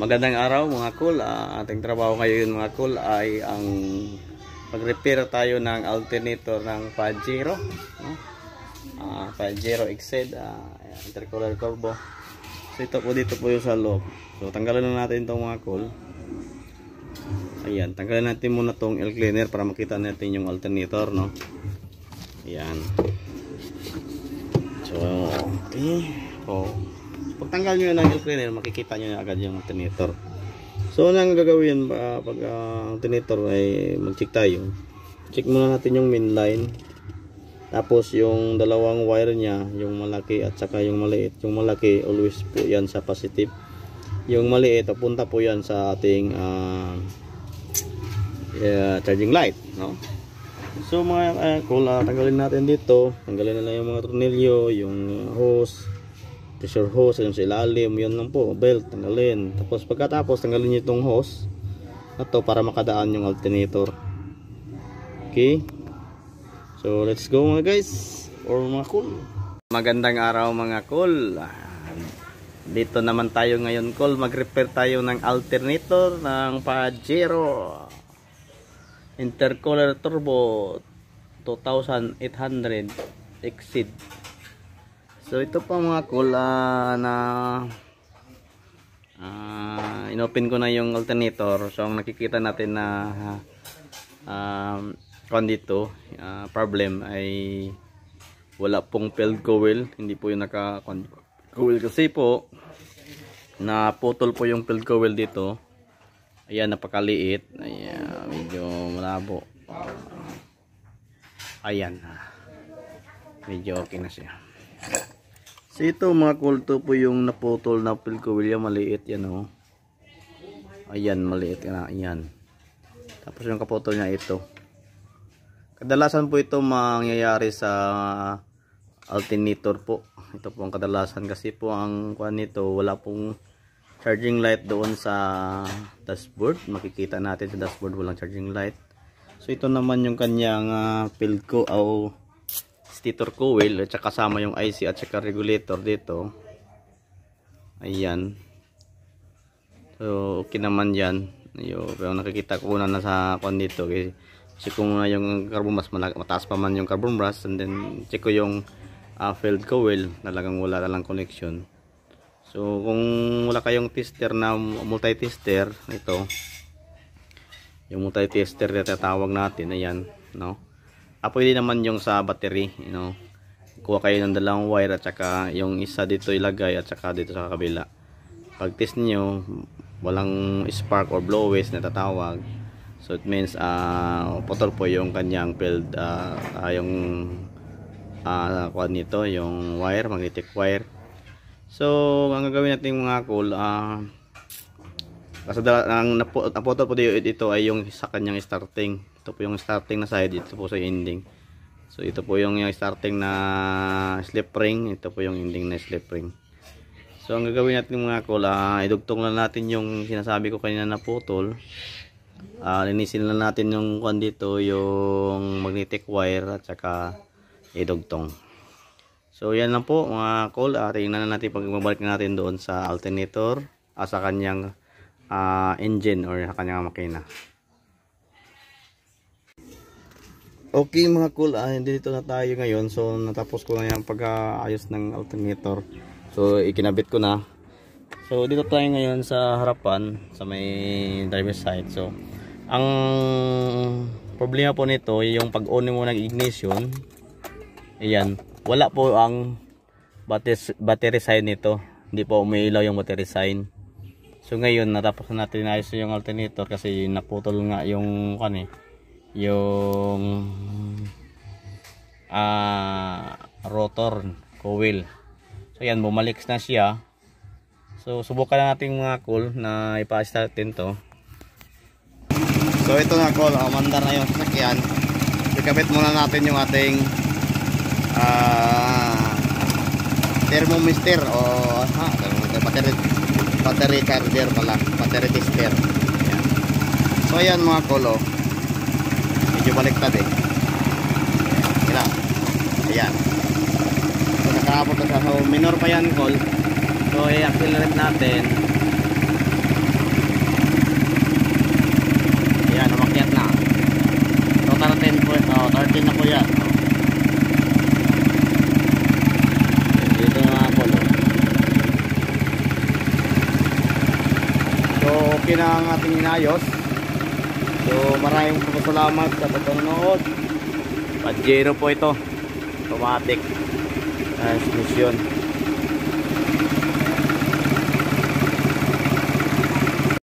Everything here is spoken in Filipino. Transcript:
Magandang araw mga cool. Ating trabaho ngayon mga cool ay ang mag-repair tayo ng alternator ng Pajero, no? Pajero Exceed intercooler turbo. So ito po, dito po yung sa loob. So tanggalan na natin itong mga cool. Ayan, tanggalan natin muna tong air cleaner para makita natin yung alternator, no? Ayan. So okay. Pagtanggal nyo ng air cleaner, makikita nyo na agad yung alternator. So anong gagawin pag alternator ay mag-check tayo. Check muna natin yung main line. Tapos yung dalawang wire niya, yung malaki at saka yung maliit. Yung malaki always po yan sa positive. Yung maliit papunta po yan sa ating charging light, no? So mga cool, tanggalin natin dito. Tanggalin na lang yung mga tornilyo, yung hose, pressure hose, yung sa ilalim, yun lang po, belt, tanggalin. Tapos pagkatapos, tanggalin nyo itong hose na to para makadaan yung alternator. Okay, so let's go mga guys, or mga cool. Magandang araw mga cool. Dito naman tayo ngayon cool, mag-repair tayo ng alternator ng Pajero intercooler turbo 2800 Exceed. So ito pa mga cool, na inopen ko na yung alternator. So ang nakikita natin na dito problem ay wala pong field coil. Hindi po yung naka coil kasi po naputol po yung field coil dito. Ayan, napakaliit. Ayan, medyo malabo. Ayan, medyo okay na siya. So ito mga cool, to po yung naputol na field coil, maliit yan, oh. Ayan, maliit na, ayan. Tapos yung kaputol niya ito. Kadalasan po ito mangyayari sa alternator po. Ito po ang kadalasan kasi po ang kuan nito, wala pong charging light doon sa dashboard. Makikita natin sa dashboard walang charging light. So ito naman yung kanyang field coil o stator coil at saka kasama yung IC at saka regulator dito. Ayan. So okay naman yan. Pero nakikita ko na sa kon dito kasi kung yung carbon brush mataas pa man yung carbon brush, and then check ko yung field coil, talagang wala lang connection. So kung wala kayong tester na multi-tester, ito yung multi-tester na tatawag natin, ayan, no? Pwede naman yung sa battery, you know. Kuha kayo ng dalawang wire at saka yung isa dito ilagay at saka dito sa kabila. Pag test niyo walang spark or blowaways na tatawag, so it means putol po yung kanyang field, yung kuha nito, yung wire, magnetic wire. So ang gagawin natin mga cool, kasi ang naputol po dito ay yung sa kanyang starting. Ito po yung starting na side, ito po sa ending. So ito po yung starting na slip ring, ito po yung ending na slip ring. So ang gagawin natin mga cool, idugtong lang natin yung sinasabi ko kanina na putol. Linisin lang natin yung kuan dito, yung magnetic wire at saka idugtong. So yan lang po mga cool, tingnan na natin pag mabalik natin doon sa alternator, sa kanyang engine or sa kanyang makina. Okay mga cool, dito na tayo ngayon. So natapos ko na yung pag-aayos ng alternator. So ikinabit ko na. So dito tayo ngayon sa harapan, sa may driver's side. So ang problema po nito yung pag-on mo ng ignition. Ayan, wala po ang battery sign nito. Hindi po umiilaw yung battery sign. So ngayon natapos na natin ayos yung alternator kasi naputol nga yung yung rotor coil. So yan, bumalik na siya. So subukan na natin mga cool na ipa-start din to. So ito na cool, mandar na yung sasakyan. Ikabit muna natin yung ating thermometer o battery charger pala, battery tester. Ayan. So ayan mga cool, medyo baliktad ayan. So nakakapot na sa minor pa yan cool. So i-accelerate natin. natin na po yan. Dito na ako, no? So, okay na ang ating inayos. So, maraming salamat sa panonood. Pajero po ito. Automatic transmission.